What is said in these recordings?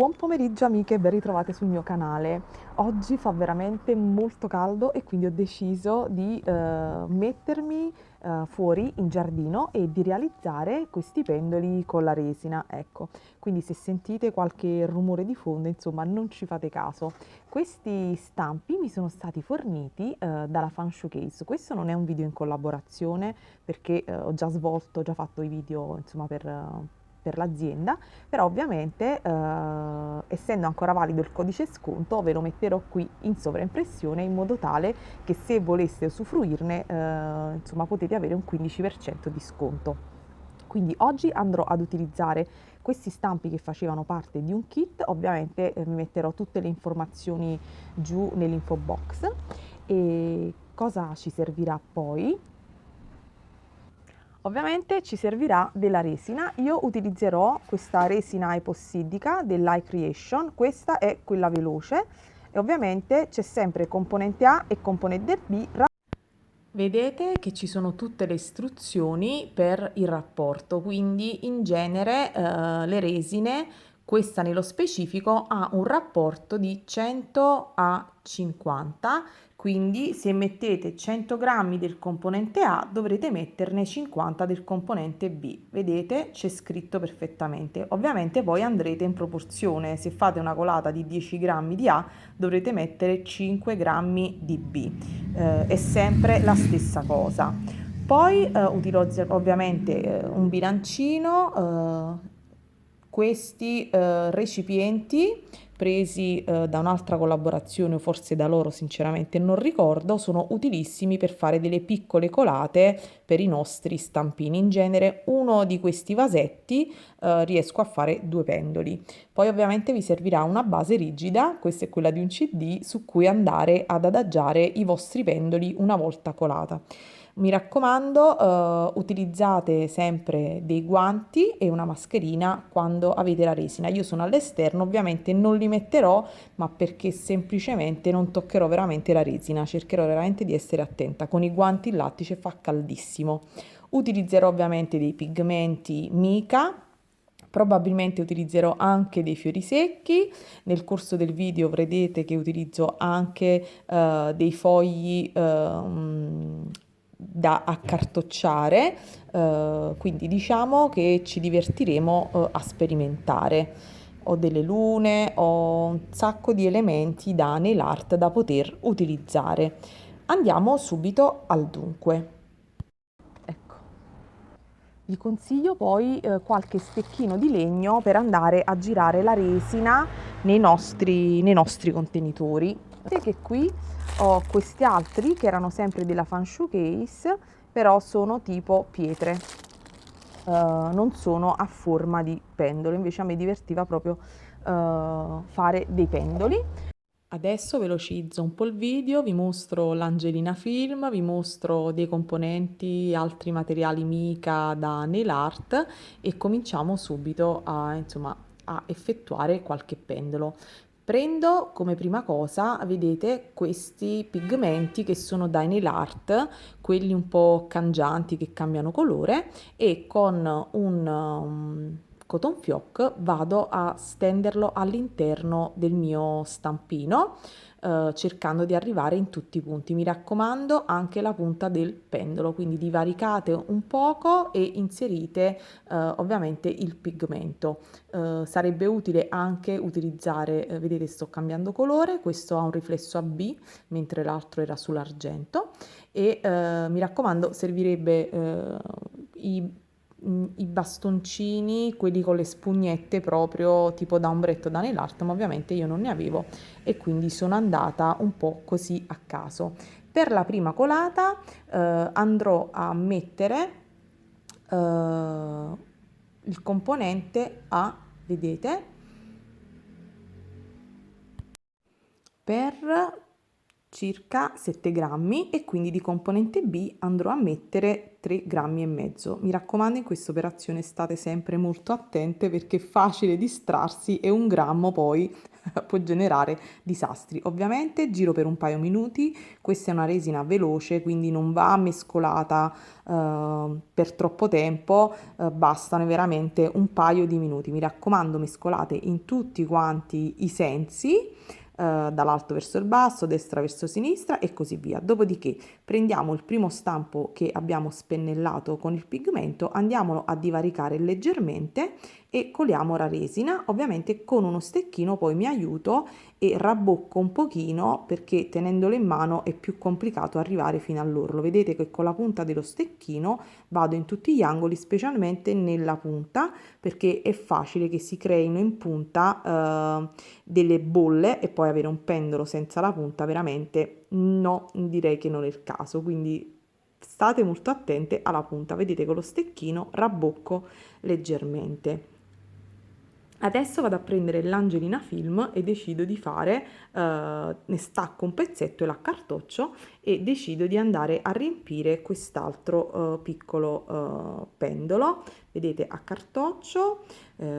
Buon pomeriggio amiche, ben ritrovate sul mio canale. Oggi fa veramente molto caldo e quindi ho deciso di mettermi fuori in giardino e di realizzare questi pendoli con la resina. Ecco, quindi se sentite qualche rumore di fondo, insomma, non ci fate caso. Questi stampi mi sono stati forniti dalla Fan Showcase. Questo non è un video in collaborazione perché ho già svolto, ho già fatto i video, insomma, per l'azienda, però ovviamente essendo ancora valido il codice sconto ve lo metterò qui in sovraimpressione in modo tale che se voleste usufruirne insomma potete avere un 15% di sconto. Quindi oggi andrò ad utilizzare questi stampi che facevano parte di un kit, ovviamente vi metterò tutte le informazioni giù nell'info box. E cosa ci servirà poi? Ovviamente ci servirà della resina. Io utilizzerò questa resina epossidica dell'iCreation, questa è quella veloce e ovviamente c'è sempre componente A e componente B. Vedete che ci sono tutte le istruzioni per il rapporto, quindi in genere le resine, questa nello specifico, ha un rapporto di 100 a 50, quindi se mettete 100 grammi del componente A dovrete metterne 50 del componente B. Vedete? C'è scritto perfettamente. Ovviamente poi andrete in proporzione, se fate una colata di 10 grammi di A dovrete mettere 5 grammi di B, è sempre la stessa cosa. Poi utilizzo ovviamente un bilancino, questi recipienti presi da un'altra collaborazione o forse da loro sinceramente non ricordo, sono utilissimi per fare delle piccole colate per i nostri stampini. In genere uno di questi vasetti riesco a fare 2 pendoli. Poi ovviamente vi servirà una base rigida, questa è quella di un CD, su cui andare ad adagiare i vostri pendoli una volta colata. Mi raccomando, utilizzate sempre dei guanti e una mascherina quando avete la resina. Io sono all'esterno, ovviamente non li metterò, ma perché semplicemente non toccherò veramente la resina, cercherò veramente di essere attenta. Con i guanti il lattice fa caldissimo. Utilizzerò ovviamente dei pigmenti mica. Probabilmente utilizzerò anche dei fiori secchi. Nel corso del video vedrete che utilizzo anche dei fogli da accartocciare, quindi diciamo che ci divertiremo a sperimentare. Ho delle lune, ho un sacco di elementi da nail art da poter utilizzare. Andiamo subito al dunque. Ecco. Vi consiglio poi qualche stecchino di legno per andare a girare la resina nei nostri contenitori. Vedete che qui ho questi altri che erano sempre della Fan Showcase, però sono tipo pietre, non sono a forma di pendolo, invece a me divertiva proprio fare dei pendoli. Adesso velocizzo un po' il video, vi mostro l'Angelina Film, vi mostro dei componenti, altri materiali mica da nail art e cominciamo subito a, insomma, a effettuare qualche pendolo. Prendo come prima cosa, vedete, questi pigmenti che sono da nail art, quelli un po' cangianti che cambiano colore e con un cotton fioc vado a stenderlo all'interno del mio stampino, cercando di arrivare in tutti i punti. Mi raccomando anche la punta del pendolo, quindi divaricate un poco e inserite ovviamente il pigmento. Sarebbe utile anche utilizzare, vedete sto cambiando colore, questo ha un riflesso a B mentre l'altro era sull'argento e mi raccomando servirebbe i bastoncini, quelli con le spugnette proprio tipo da ombretto da nail art, ma ovviamente io non ne avevo e quindi sono andata un po' così a caso. Per la prima colata andrò a mettere il componente A, vedete, per circa 7 grammi e quindi di componente B andrò a mettere 3 grammi e mezzo. Mi raccomando, in questa operazione state sempre molto attente perché è facile distrarsi e 1 grammo poi può generare disastri. Ovviamente giro per un paio minuti, questa è una resina veloce, quindi non va mescolata per troppo tempo, bastano veramente un paio di minuti. Mi raccomando, mescolate in tutti quanti i sensi, dall'alto verso il basso, destra verso sinistra e così via. Dopodiché prendiamo il primo stampo che abbiamo spennellato con il pigmento, andiamolo a divaricare leggermente e coliamo la resina. Ovviamente con uno stecchino poi mi aiuto e rabbocco un pochino perché tenendolo in mano è più complicato arrivare fino all'orlo. Vedete che con la punta dello stecchino vado in tutti gli angoli, specialmente nella punta, perché è facile che si creino in punta delle bolle e poi avere un pendolo senza la punta veramente no, direi che non è il caso, quindi state molto attente alla punta. Vedete, con lo stecchino rabbocco leggermente. Adesso vado a prendere l'Angelina Film e decido di fare, ne stacco un pezzetto e l'accartoccio e decido di andare a riempire quest'altro piccolo pendolo. Vedete, accartoccio,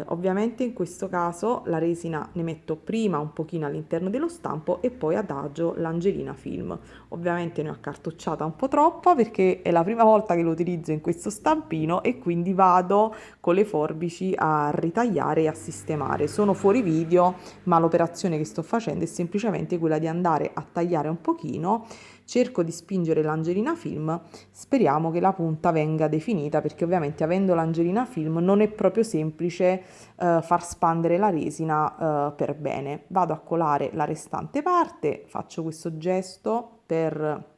ovviamente in questo caso la resina ne metto prima un pochino all'interno dello stampo e poi adagio l'Angelina Film. Ovviamente ne ho accartocciata un po' troppo perché è la prima volta che lo utilizzo in questo stampino e quindi vado con le forbici a ritagliare e a sistemare. Sono fuori video, ma l'operazione che sto facendo è semplicemente quella di andare a tagliare un pochino. Cerco di spingere l'Angelina Film, speriamo che la punta venga definita perché ovviamente avendo l'Angelina Film non è proprio semplice far spandere la resina per bene. Vado a colare la restante parte, faccio questo gesto per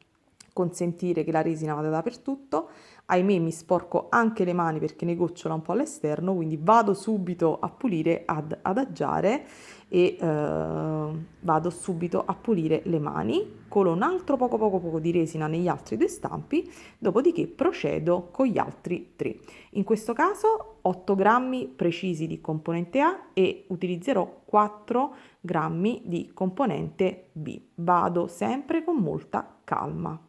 consentire che la resina vada dappertutto. Ahimè mi sporco anche le mani perché ne gocciola un po' all'esterno, quindi vado subito a pulire, ad adagiare e vado subito a pulire le mani, colo un altro poco di resina negli altri 2 stampi, dopodiché procedo con gli altri 3. In questo caso 8 grammi precisi di componente A e utilizzerò 4 grammi di componente B. Vado sempre con molta calma.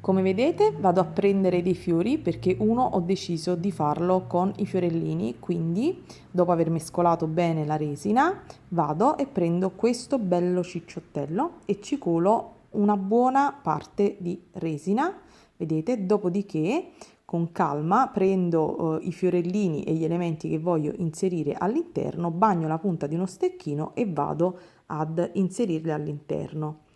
Come vedete vado a prendere dei fiori perché uno ho deciso di farlo con i fiorellini, quindi dopo aver mescolato bene la resina vado e prendo questo bello cicciottello e ci colo una buona parte di resina, vedete, dopodiché con calma prendo i fiorellini e gli elementi che voglio inserire all'interno, bagno la punta di uno stecchino e vado ad inserirli all'interno.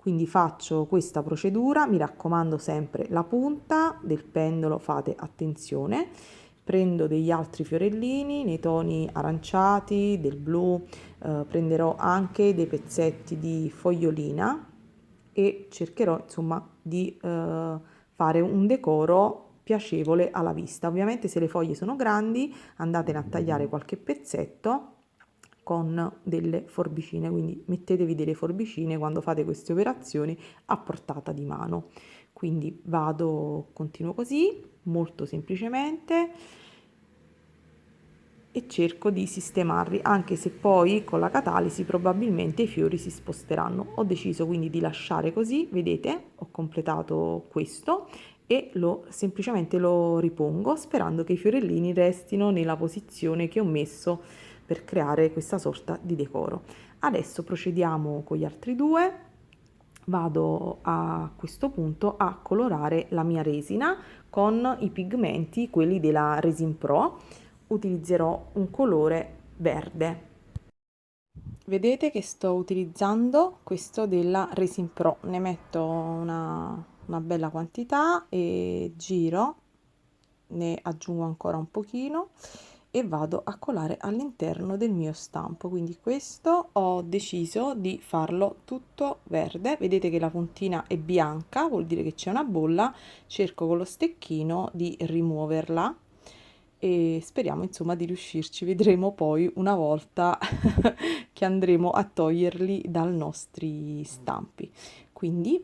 Quindi faccio questa procedura, mi raccomando sempre la punta del pendolo, fate attenzione, prendo degli altri fiorellini nei toni aranciati, del blu, prenderò anche dei pezzetti di fogliolina e cercherò insomma di fare un decoro piacevole alla vista. Ovviamente se le foglie sono grandi andatene a tagliare qualche pezzetto con delle forbicine, quindi mettetevi delle forbicine quando fate queste operazioni a portata di mano. Quindi continuo così, molto semplicemente e cerco di sistemarli, anche se poi con la catalisi probabilmente i fiori si sposteranno. Ho deciso quindi di lasciare così, vedete, ho completato questo e semplicemente lo ripongo sperando che i fiorellini restino nella posizione che ho messo per creare questa sorta di decoro. Adesso procediamo con gli altri 2. Vado a questo punto a colorare la mia resina con i pigmenti, quelli della Resin Pro. Utilizzerò un colore verde. Vedete che sto utilizzando questo della Resin Pro, ne metto una bella quantità e giro, ne aggiungo ancora un pochino e vado a colare all'interno del mio stampo. Quindi questo ho deciso di farlo tutto verde, vedete che la puntina è bianca, vuol dire che c'è una bolla, cerco con lo stecchino di rimuoverla e speriamo insomma di riuscirci, vedremo poi una volta che andremo a toglierli dai nostri stampi. Quindi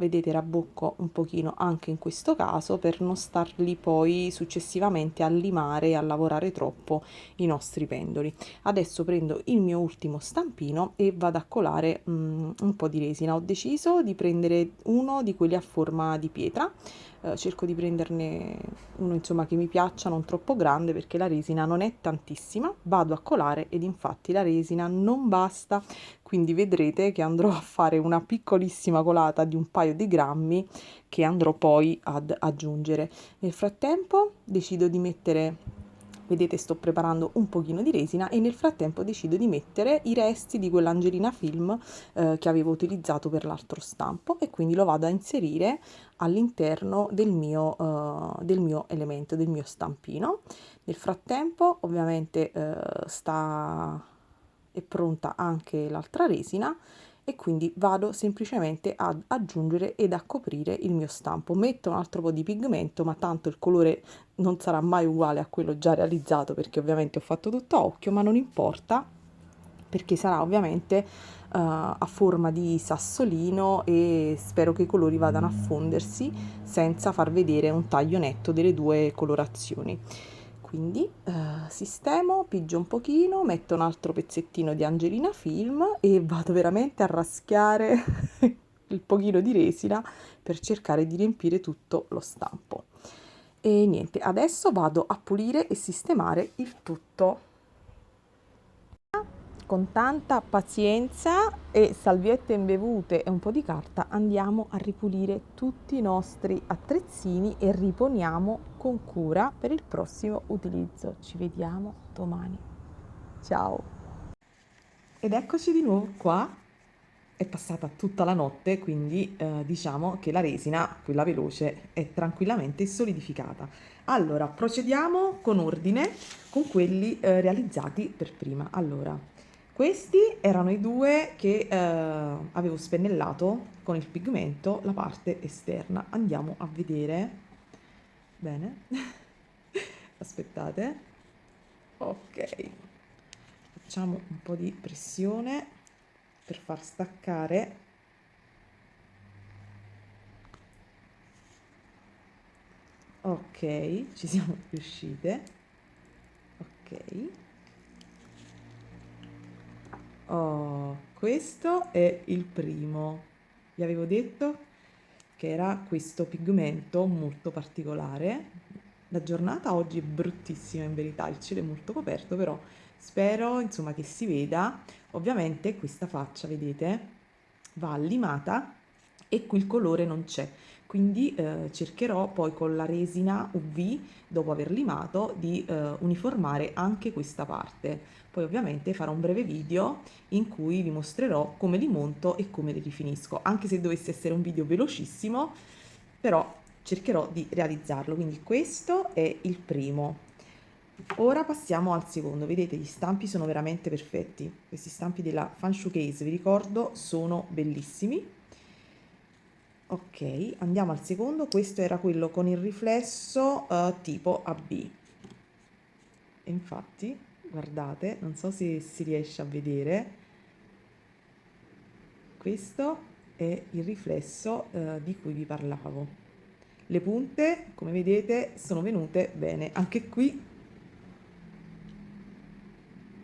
vedete, rabbocco un pochino anche in questo caso per non starli poi successivamente a limare e a lavorare troppo i nostri pendoli. Adesso prendo il mio ultimo stampino e vado a colare un po' di resina. Ho deciso di prendere uno di quelli a forma di pietra. Cerco di prenderne uno insomma che mi piaccia, non troppo grande, perché la resina non è tantissima. Vado a colare ed infatti la resina non basta, quindi vedrete che andrò a fare una piccolissima colata di un paio di grammi che andrò poi ad aggiungere. Nel frattempo decido di mettere, vedete, sto preparando un pochino di resina e nel frattempo decido di mettere i resti di quell'Angelina Film che avevo utilizzato per l'altro stampo, e quindi lo vado a inserire all'interno del mio elemento, del mio stampino. Nel frattempo ovviamente è pronta anche l'altra resina, e quindi vado semplicemente ad aggiungere ed a coprire il mio stampo. Metto un altro po' di pigmento, ma tanto il colore non sarà mai uguale a quello già realizzato, perché ovviamente ho fatto tutto a occhio, ma non importa, perché sarà ovviamente a forma di sassolino e spero che i colori vadano a fondersi senza far vedere un taglio netto delle due colorazioni. Quindi sistemo, pigio un pochino, metto un altro pezzettino di Angelina Film e vado veramente a raschiare il pochino di resina per cercare di riempire tutto lo stampo. E niente, adesso vado a pulire e sistemare il tutto. Con tanta pazienza e salviette imbevute e un po' di carta andiamo a ripulire tutti i nostri attrezzini e riponiamo con cura per il prossimo utilizzo. Ci vediamo domani. Ciao! Ed eccoci di nuovo qua. È passata tutta la notte, quindi diciamo che la resina, quella veloce, è tranquillamente solidificata. Allora, procediamo con ordine con quelli realizzati per prima. Allora, questi erano i due che avevo spennellato con il pigmento la parte esterna. Andiamo a vedere. Bene. Aspettate. Ok. Facciamo un po' di pressione per far staccare. Ok, ci siamo riuscite. Ok. Oh, questo è il primo. Vi avevo detto che era questo pigmento molto particolare. La giornata oggi è bruttissima in verità, il cielo è molto coperto, però spero insomma che si veda. Ovviamente questa faccia, vedete, va limata e qui il colore non c'è. Quindi cercherò poi con la resina UV, dopo aver limato, di uniformare anche questa parte. Poi ovviamente farò un breve video in cui vi mostrerò come li monto e come li rifinisco, anche se dovesse essere un video velocissimo, però cercherò di realizzarlo. Quindi questo è il primo. Ora passiamo al secondo. Vedete, gli stampi sono veramente perfetti. Questi stampi della Fanshu Case, vi ricordo, sono bellissimi. Ok, andiamo al secondo. Questo era quello con il riflesso tipo AB. E infatti, guardate, non so se si riesce a vedere, questo è il riflesso di cui vi parlavo. Le punte, come vedete, sono venute bene. Anche qui,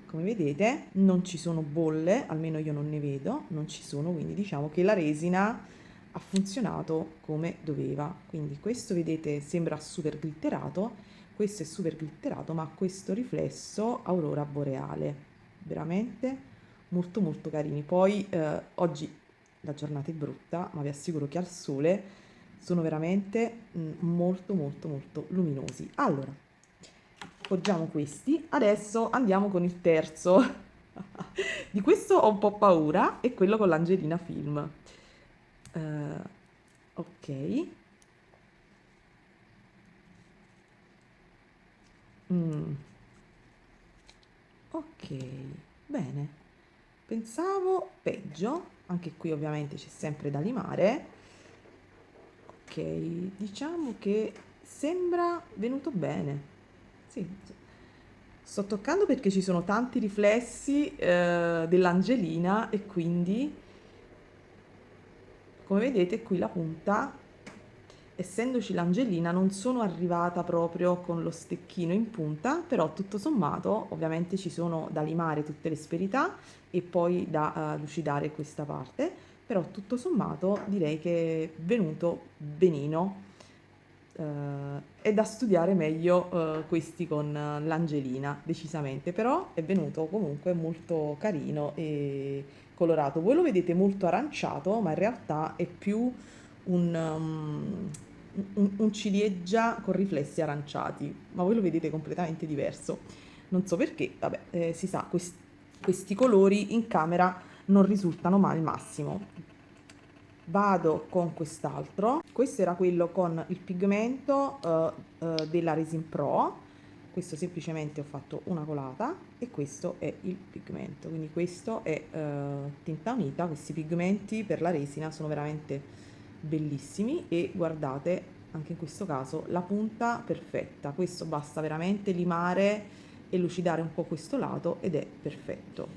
come vedete, non ci sono bolle, almeno io non ne vedo, non ci sono, quindi diciamo che la resina ha funzionato come doveva. Quindi questo, vedete, sembra super glitterato, questo è super glitterato, ma ha questo riflesso aurora boreale, veramente molto molto carini. Poi oggi la giornata è brutta, ma vi assicuro che al sole sono veramente molto molto molto luminosi. Allora, poggiamo questi, adesso andiamo con il terzo. Di questo ho un po' paura, è quello con l'Angelina Film. Ok. Mm, ok, bene. Pensavo peggio, anche qui ovviamente c'è sempre da limare. Ok, diciamo che sembra venuto bene. Sì, sto toccando perché ci sono tanti riflessi dell'Angelina, e quindi come vedete qui la punta, essendoci l'angelina, non sono arrivata proprio con lo stecchino in punta, però tutto sommato ovviamente ci sono da limare tutte le asperità e poi da lucidare questa parte, però tutto sommato direi che è venuto benino. È da studiare meglio questi con l'angelina, decisamente, però è venuto comunque molto carino e colorato. Voi lo vedete molto aranciato, ma in realtà è più un ciliegia con riflessi aranciati, ma voi lo vedete completamente diverso. Non so perché, vabbè, si sa, questi colori in camera non risultano mai il massimo. Vado con quest'altro, questo era quello con il pigmento della Resin Pro, questo semplicemente ho fatto una colata e questo è il pigmento, quindi questo è tinta unita. Questi pigmenti per la resina sono veramente bellissimi e guardate anche in questo caso la punta perfetta, questo basta veramente limare e lucidare un po' questo lato ed è perfetto,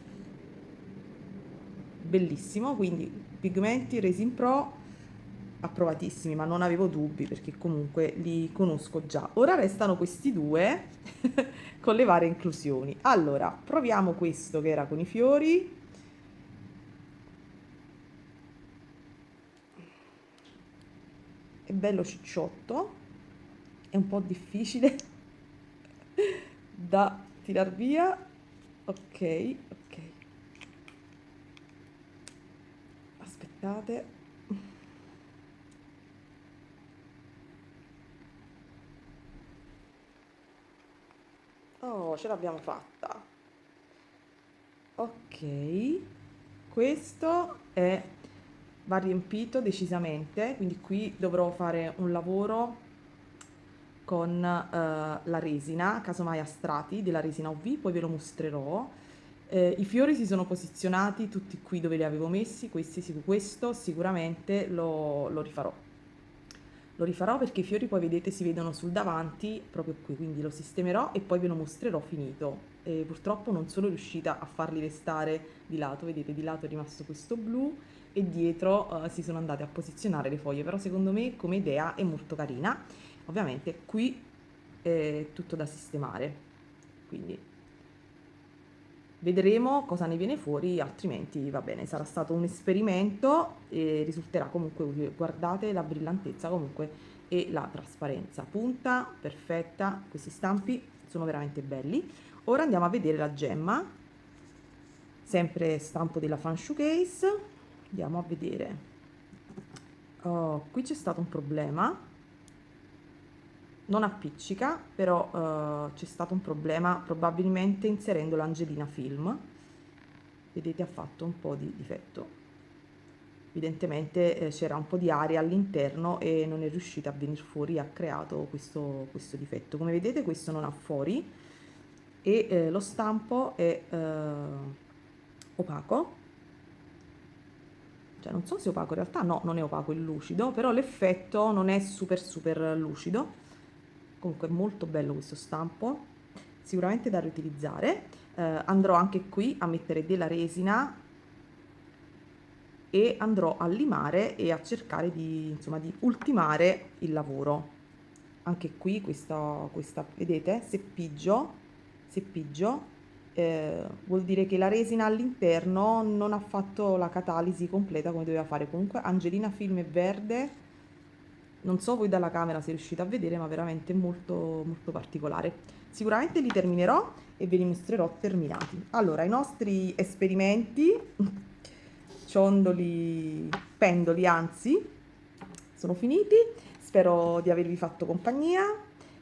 bellissimo. Quindi pigmenti Resin Pro approvatissimi, ma non avevo dubbi perché comunque li conosco già. Ora restano questi due con le varie inclusioni. Allora, proviamo questo che era con i fiori. È bello cicciotto, è un po' difficile da tirar via. Ok, ok. Aspettate. Oh, ce l'abbiamo fatta. Ok, questo è, va riempito decisamente, quindi qui dovrò fare un lavoro con la resina, casomai a strati della resina UV, poi ve lo mostrerò. I fiori si sono posizionati tutti qui dove li avevo messi, questo sicuramente lo rifarò. Lo rifarò perché i fiori poi vedete si vedono sul davanti, proprio qui, quindi lo sistemerò e poi ve lo mostrerò finito. Purtroppo non sono riuscita a farli restare di lato, vedete di lato è rimasto questo blu e dietro si sono andate a posizionare le foglie, però secondo me come idea è molto carina. Ovviamente qui è tutto da sistemare, quindi vedremo cosa ne viene fuori, altrimenti va bene, sarà stato un esperimento e risulterà comunque utile. Guardate la brillantezza comunque e la trasparenza, punta perfetta, questi stampi sono veramente belli. Ora andiamo a vedere la gemma, sempre stampo della Fanshu Case, andiamo a vedere. Oh, qui c'è stato un problema, non appiccica, però c'è stato un problema probabilmente inserendo l'Angelina Film. Vedete ha fatto un po' di difetto. Evidentemente c'era un po' di aria all'interno e non è riuscita a venire fuori, ha creato questo difetto. Come vedete questo non ha fori e lo stampo è opaco. Cioè non so se è opaco, in realtà no, non è opaco, è lucido, però l'effetto non è super lucido. Comunque è molto bello questo stampo, sicuramente da riutilizzare. Andrò anche qui a mettere della resina e andrò a limare e a cercare di, insomma, di ultimare il lavoro. Anche qui questa vedete, se pigio vuol dire che la resina all'interno non ha fatto la catalisi completa come doveva fare. Comunque Angelina Film è verde, non so voi dalla camera se riuscite a vedere, ma veramente molto particolare. Sicuramente li terminerò e ve li mostrerò terminati. Allora, i nostri esperimenti, ciondoli, pendoli anzi, sono finiti. Spero di avervi fatto compagnia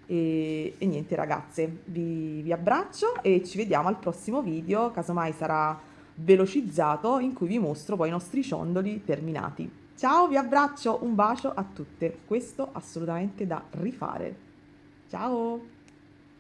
e niente ragazze, vi abbraccio e ci vediamo al prossimo video, casomai sarà velocizzato, in cui vi mostro poi i nostri ciondoli terminati. Ciao, vi abbraccio, un bacio a tutte. Questo assolutamente da rifare. Ciao!